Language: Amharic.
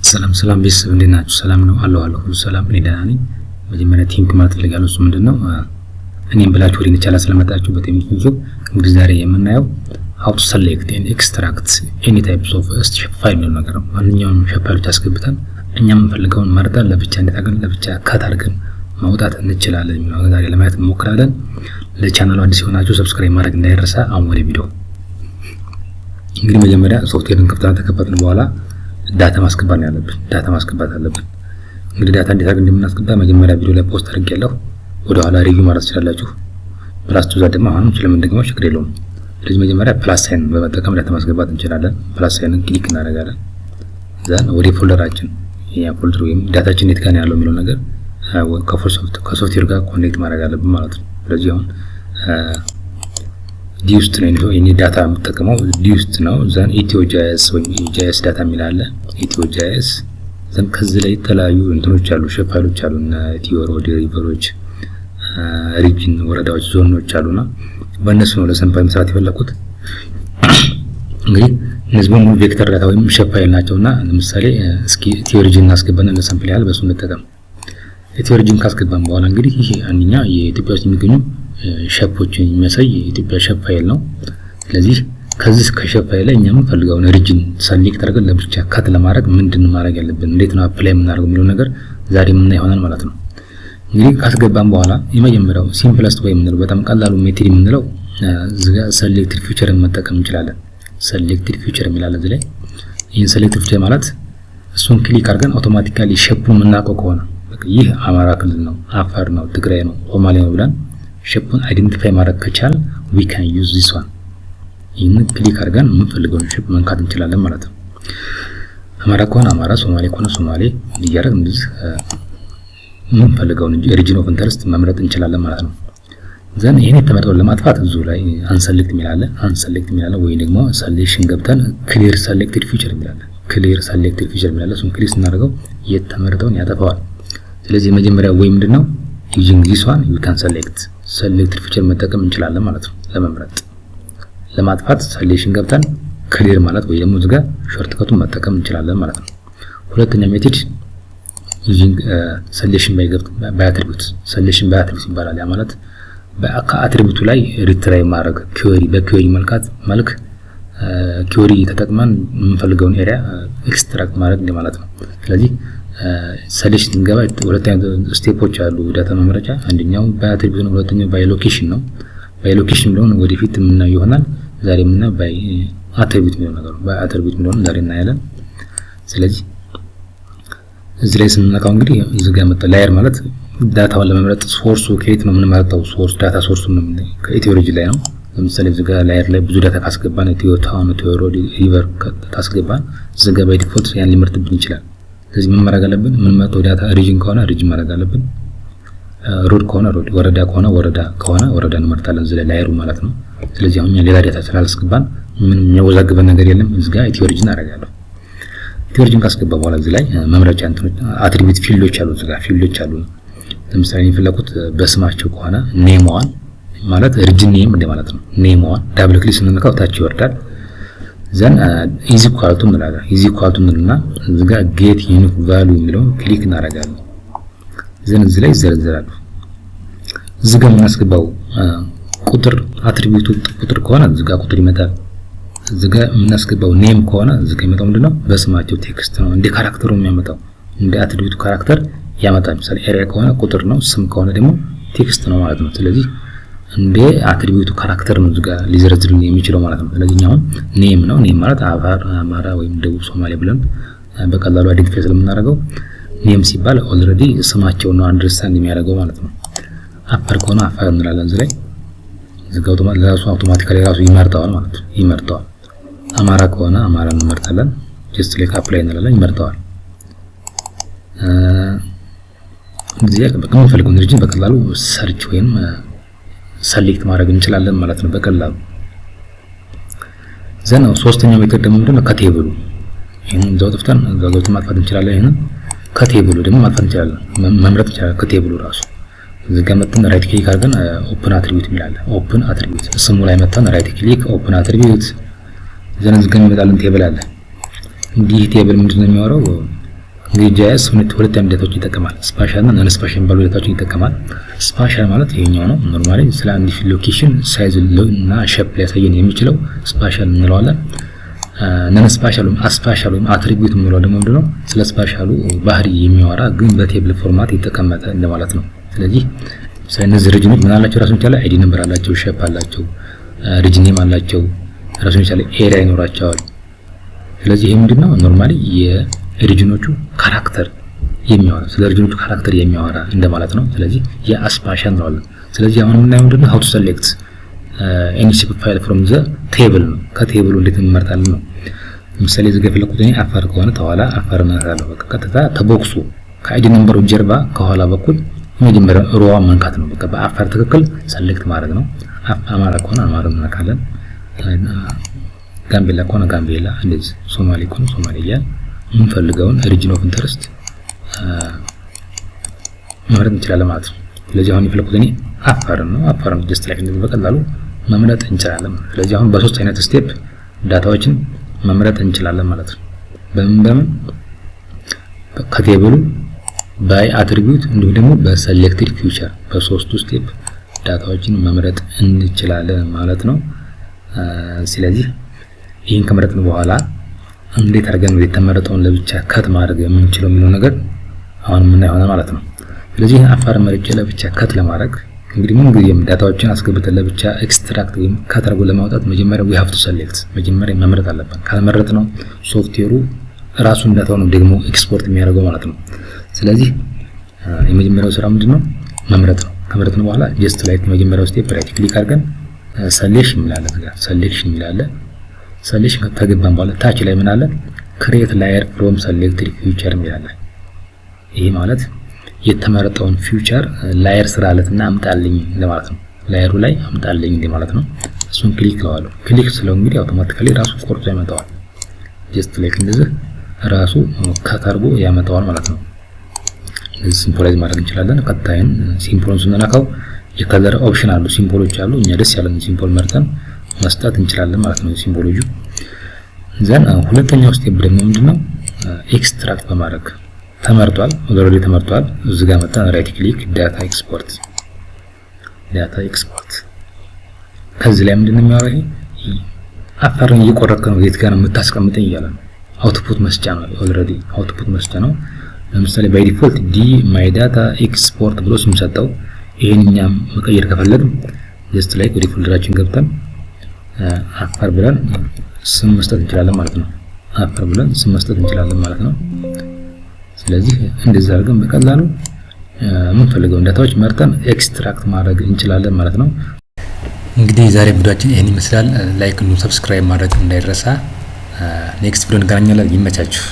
ሰላም ቤተሰብ እንዴት ናችሁ? ሰላም ነው አለው ሁሉ ሰላም እኔ ደህና ነኝ። መጀመሪያ ቲንክ ማለት ፈልጋለሁ። እሱ ምንድነው እኔም ብላችሁ ወደ ቻላ ስለመጣችሁ በጣም እንግዲህ ዛሬ የምናየው how to select and extract any types of shape file ነው ነገር ነው። ማንኛውም shape ፋይሎች አስገብተን እኛ የምንፈልገውን መርጠን ለብቻ እንድታገን ለብቻ ካት አድርገን ማውጣት እንችላለን ነው ዛሬ ለማየት እንሞክራለን። ለቻናሉ አዲስ ሆናችሁ ሰብስክራይብ ማድረግ እንዳይረሳ። አሁን ወደ ቪዲዮ እንግዲህ መጀመሪያ ሶፍትዌርን ከፈተን በኋላ ዳታ ማስገባት አለብን። እንግዲህ ዳታ እንዴት አድርገን እንደምናስገባ መጀመሪያ ቪዲዮ ላይ ፖስት አድርጌያለሁ። ወደ ኋላ ሪቪው ማለት ትችላላችሁ። ፕላስ ቱ ዛት ደግሞ አሁን ስለምንደግመው ችግር የለውም። ስለዚህ መጀመሪያ ፕላስ ሳይን በመጠቀም ዳታ ማስገባት እንችላለን። ፕላስ ሳይንን ክሊክ እናደርጋለን። ዘን ወደ ፎልደራችን ያ ፎልደር ወይም ዳታችን የት ጋር ነው ያለው የሚለው ነገር ከሶፍትዌር ጋር ኮኔክት ማድረግ አለብን ማለት ነው። ስለዚህ አሁን ዲውስት ነው የኔ ዳታ የምጠቀመው ዲውስት ነው። ዘን ኢትዮጂኤስ ወይ ጂኤስ ዳታ የሚላለ ኢትዮጂኤስ ዘን ከዚህ ላይ የተለያዩ እንትኖች አሉ ሼፕ ፋይሎች አሉ እና ቲዮሮዲ ሪቨሮች ሪጅን ወረዳዎች ዞኖች አሉና በእነሱ ነው ለሰምፕል መስራት የፈለኩት። እንግዲህ እነዚህ በሙሉ ቬክተር ዳታ ወይም ሼፕ ፋይል ናቸውና ለምሳሌ እስኪ ቲዮሪጂን እናስገባና ለሰምፕል ያህል በሱ እንጠቀም። ቲዮሪጂን ካስገባን በኋላ እንግዲህ ይሄ አንደኛ የኢትዮጵያ ውስጥ የሚገኙ ሼፖችን የሚያሳይ የኢትዮጵያ ሼፕ ፋይል ነው። ስለዚህ ከዚህ ከሼፕ ፋይል ላይ እኛ የምንፈልገውን ሪጅን ሰሌክት አድርገን ለብቻ ካት ለማድረግ ምንድነው ማድረግ ያለብን እንዴት ነው አፕላይ የምናደርገው የሚለው ነገር ዛሬ ምን ይሆናል ማለት ነው። እንግዲህ ካስገባን በኋላ የመጀመሪያው ሲምፕለስት ወይ የምንለው በጣም ቀላሉ ሜትድ የምንለው እዚጋ ሰሌክትድ ፊቸርን መጠቀም እንችላለን። ሰሌክትድ ፊቸር የሚላል እዚህ ላይ ይሄን ሰሌክትድ ፊቸር ማለት እሱን ክሊክ አድርገን አውቶማቲካሊ ሼፑን የምናውቀው ከሆነ በቃ ይህ አማራ ክልል ነው፣ አፋር ነው፣ ትግራይ ነው፣ ሶማሌ ነው ብለን ሼፑን አይደንቲፋይ ማድረግ ከቻል we can use this one ይህን ክሊክ አድርገን የምንፈልገውን ሼፕ መንካት እንችላለን ማለት ነው። አማራ ከሆነ አማራ፣ ሶማሌ ከሆነ ሶማሌ እያደረግን እንደዚህ የምንፈልገውን ሪጅን ኦፍ ኢንተረስት መምረጥ እንችላለን ማለት ነው። ዘን ይሄን የተመረጠውን ለማጥፋት እዚሁ ላይ አንሰሌክት የሚላለ ወይ ደግሞ ሰሌክሽን ገብተን ክሊር ሰሌክትድ ፊቸር የሚላለ እሱን ክሊክ ስናደርገው የተመረጠውን ያጠፋዋል። ስለዚህ መጀመሪያ ወይ ምንድነው using this one we can selected feature መጠቀም እንችላለን ማለት ነው። ለመምረጥ ለማጥፋት ሰሌክሽን ገብተን ክሊር ማለት ወይ ደግሞ እዚህ ጋር ሾርትከቱን መጠቀም እንችላለን ማለት ነው። ሁለተኛ ሜትድ using selection by attribute ይባላል። ያ ማለት በአትሪቢዩቱ ላይ ሪትራይ ማድረግ በኩዌሪ መልክ ኩዌሪ ተጠቅመን የምንፈልገውን ኤሪያ ኤክስትራክት ማድረግ እንደማለት ነው። ስለዚህ ሰሌክሽን ገባ ሁለተኛ ስቴፖች አሉ ዳታ መምረጫ። አንደኛው ባይ አትሪቢዩት ነው፣ ሁለተኛው ባይ ሎኬሽን ነው። ባይ ሎኬሽን ነው ወደፊት የምናየው ይሆናል። ዛሬ የምናየው ባይ አትሪቢዩት ነው ነገር ነው። ባይ አትሪቢዩት ነው ዛሬ እናያለን። ስለዚህ እዚህ ላይ ስንነካው እንግዲህ እዚህ ጋር መጣ ላየር ማለት ዳታውን ለመምረጥ ሶርሱ ከየት ነው የምንመርጠው ዳታ ሶርሱን ነው ከኢትዮሎጂ ላይ ነው። ለምሳሌ እዚህ ጋር ላየር ላይ ብዙ ዳታ ካስገባን ቲዮታውን ቲዮሮዲ ሪቨር ካስገባን እዚህ ጋር ባይ ዲፎልት ያን ሊመርጥብን ይችላል። ስለዚህ ምን ማድረግ አለብን? የምንመርጠው ዳታ ሪጅን ከሆነ ሪጅን ማድረግ አለብን። ሮድ ከሆነ ሮድ፣ ወረዳ ከሆነ ወረዳ እንመርጣለን እዚህ ላይ ላየሩ ማለት ነው። ስለዚህ አሁን ሌላ ዳታ ስላላስገባን ምንም የሚያወዛግበን ነገር የለም። እዚህ ጋር ቲዮሪጂን አደርጋለሁ። ቲዮሪጂን ካስገባ በኋላ እዚህ ላይ መምረጫ እንትኖች አትሪቢዩት ፊልዶች አሉ። እዚህ ጋር ፊልዶች አሉ። ለምሳሌ የሚፈለጉት በስማቸው ከሆነ ኔምዋን ማለት ሪጅን ኔም እንደማለት ነው። ኔምዋን ዳብል ክሊክ ስንነካው ታች ይወርዳል። ዘን ኢዚ ኳልቱ ምንና እዚህ ጋር ጌት ዩኒክ ቫልዩ የሚለውን ክሊክ እናደርጋለን። ዘን እዚህ ላይ ይዘረዘራሉ። እዚህ ጋር የምናስገባው ቁጥር አትሪቢዩቱ ቁጥር ከሆነ እዚህ ጋር ቁጥር ይመጣል። እዚህ ጋር የምናስገባው ኔም ከሆነ እዚህ ጋር የሚመጣው ምንድነው በስማቸው ቴክስት ነው። እንደ ካራክተሩ የሚያመጣው እንደ አትሪቢዩቱ ካራክተር ያመጣል። ለምሳሌ ኤሪያ ከሆነ ቁጥር ነው፣ ስም ከሆነ ደግሞ ቴክስት ነው ማለት ነው። ስለዚህ እንደ አትሪቢዩቱ ካራክተር ነው እዚህ ጋር ሊዘረዝልን የሚችለው ማለት ነው። ስለዚህ አሁን ኔም ነው። ኔም ማለት አፋር፣ አማራ ወይም ደቡብ ሶማሌ ብለን በቀላሉ አይደንቲፋይ ስለምናደርገው ኔም ሲባል ኦልሬዲ ስማቸው ነው አንደርስታንድ የሚያደርገው ማለት ነው። አፋር ከሆነ አፋር እንላለን እዚህ ላይ አውቶማቲካሊ ራሱ ይመርጠዋል ማለት ነው። ይመርጠዋል። አማራ ከሆነ አማራ እንመርጣለን። ጀስት ላይክ አፕላይ እንላለን፣ ይመርጠዋል። እዚህ ጋር በቃ የምንፈልገውን ሪጅን በቀላሉ ሰርች ወይም ሰሌክት ማድረግ እንችላለን ማለት ነው በቀላሉ። ዘናው ሶስተኛው ሜተድ ደግሞ ምንድነው ከቴብሉ ይሄንን እዛው ጥፍተን እዛው ማጥፋት እንችላለን። ይሄንን ከቴብሉ ደግሞ ማጥፋት እንችላለን፣ መምረጥ እንችላለን ከቴብሉ ራሱ። እዚህ ጋር መጥተን ራይት ክሊክ አድርገን ኦፕን አትሪቢዩት ይላል። ኦፕን አትሪቢዩት ስሙ ላይ መጥተን ራይት ክሊክ ኦፕን አትሪቢዩት ዘን እዚህ ጋር ይመጣልን ቴብል አለ። እንዲህ ቴብል ምንድነው የሚያወራው እንግዲህ ጂአይኤስ ሁለት አይነት ዳታዎችን ይጠቀማል። ስፓሻል እና ነን ስፓሻል የሚባሉ ዳታዎችን ይጠቀማል። ስፓሻል ማለት ይሄኛው ነው። ኖርማሊ ስለ አንድ ሎኬሽን ሳይዝ እና ሼፕ ሊያሳየን የሚችለው ስፓሻል እንለዋለን። ነን ስፓሻል አስፓሻል ወይም አትሪቢዩት የምንለው ደግሞ ምንድነው? ስለ ስፓሻሉ ባህሪ የሚያወራ ግን በቴብል ፎርማት የተቀመጠ እንደማለት ነው። ስለዚህ እነዚህ ሪጅኖች ምን አላቸው? ራሱን የቻለ አይዲ ነምበር አላቸው፣ ሼፕ አላቸው፣ ሪጅን ኔም አላቸው፣ ራሱን የቻለ ኤሪያ ይኖራቸዋል። ስለዚህ ይሄ ምንድነው? ኖርማሊ የሪጅኖቹ ካራክተር የሚያወራ ስለ ሪጅኖቹ ካራክተር የሚያወራ እንደማለት ነው። ስለዚህ የአስፓሻል ነው። ስለዚህ አሁን የምናየው ምንድነው? how to select any shape file from the table ነው። ከቴብሉ እንዴት እንመርጣለን ነው። ለምሳሌ እዚህ ጋር ፈለኩት እኔ አፋር ከሆነ ተኋላ አፋር እናታለሁ። በቃ ቀጥታ ተቦክሱ ከአይዲ ነምበሩ ጀርባ ከኋላ በኩል መጀመሪያ ሮዋ መንካት ነው። በቃ በአፋር ትክክል ሰሌክት ማድረግ ነው። አማራ ከሆነ አማራ እናካለን፣ ጋምቤላ ከሆነ ጋምቤላ፣ እንደዚህ ሶማሌ ከሆነ ሶማሊያ የምንፈልገውን ሪጅን ኦፍ ኢንተረስት መምረጥ እንችላለን ማለት ነው። ስለዚህ አሁን የፈለኩት እኔ አፋር ነው። ጀስት ላይክ እንደዚህ በቀላሉ መምረጥ እንችላለን። ስለዚህ አሁን በሶስት አይነት ስቴፕ ዳታዎችን መምረጥ እንችላለን ማለት ነው። በምን ከቴብሉ ባይ አትሪቢዩት እንዲሁም ደግሞ በሰሌክትድ ፊውቸር በሶስቱ ስቴፕ ዳታዎችን መምረጥ እንችላለን ማለት ነው። ስለዚህ ይህን ከመረጥን በኋላ እንዴት አድርገን ነው የተመረጠውን ለብቻ ከት ማድረግ የምንችለው የሚለው ነገር አሁን የምናየው ማለት ነው። ስለዚህ አፋር መርጬ ለብቻ ከት ለማድረግ እንግዲህ ምን ጊዜም ዳታዎችን አስገብተን ለብቻ ኤክስትራክት ወይም ከት አድርጎ ለማውጣት መጀመሪያ we have to select መጀመሪያ መምረጥ አለብን። ካልመረጥ ነው ሶፍትዌሩ ራሱን ዳታውን ደግሞ ኤክስፖርት የሚያደርገው ማለት ነው። ስለዚህ የመጀመሪያው ስራ ምንድነው? መምረጥ ነው። ከመረጥን በኋላ ጀስት ላይክ መጀመሪያው ስቴፕ ራይት ክሊክ አድርገን ሰሌክሽን እንላለን። ሰሌክሽን እንላለን። ሰሌክሽን ከተገባን በኋላ ታች ላይ ምን አለ? ክሬት ላየር ፍሮም ሰሌክትድ ፊውቸር እንላለን። ይሄ ማለት የተመረጠውን ፊውቸር ላየር ስራለትና አምጣልኝ እንደማለት ነው። ላየሩ ላይ አምጣልኝ እንደማለት ነው። እሱን ክሊክ ለዋለሁ። ክሊክ ስለው እንግዲህ አውቶማቲካሊ ራሱ ቆርጦ ያመጣዋል። ጀስት ላይክ እንደዚህ ራሱ ከታርጎ ያመጣዋል ማለት ነው። እዚህ ሲምቦላይዝ ማድረግ እንችላለን። ቀጣይን ሲምቦሉን ስንነካው የከለር ኦፕሽን አሉ፣ ሲምቦሎች አሉ። እኛ ደስ ያለን ሲምቦል መርጠን መስጠት እንችላለን ማለት ነው። ሲምቦሎቹ ዘን ሁለተኛው ስቴፕ ደግሞ ምንድነው? ኤክስትራክት በማድረግ ተመርጧል፣ ኦልሬዲ ተመርጧል። እዚህ ጋር መጣን ራይት ክሊክ ዳታ ኤክስፖርት ከዚህ ላይ ምንድነው የሚያወራው? ይሄ አፋርን እየቆረከ ነው የት ጋር ነው የምታስቀምጠኝ እያለ ነው። አውትፑት መስጫ ነው። ኦልሬዲ አውትፑት መስጫ ነው። ለምሳሌ ባይ ዲፎልት ዲ ማይ ዳታ ኤክስፖርት ብሎ ስም ሰጠው። ይሄንኛም መቀየር ከፈለግን ጀስት ላይክ ወደ ፎልደራችን ገብተን አፋር ብለን ስም መስጠት እንችላለን ማለት ነው። አፋር ብለን ስም መስጠት እንችላለን ማለት ነው። ስለዚህ እንደዛ አድርገን በቀላሉ የምንፈልገውን ዳታዎች መርጠን ኤክስትራክት ማድረግ እንችላለን ማለት ነው። እንግዲህ ዛሬ ቪዲዮአችን ይሄን ይመስላል። ላይክ እና ሰብስክራይብ ማድረግ እንዳይረሳ። ኔክስት ቪዲዮ እንገናኛለን። ይመቻችሁ።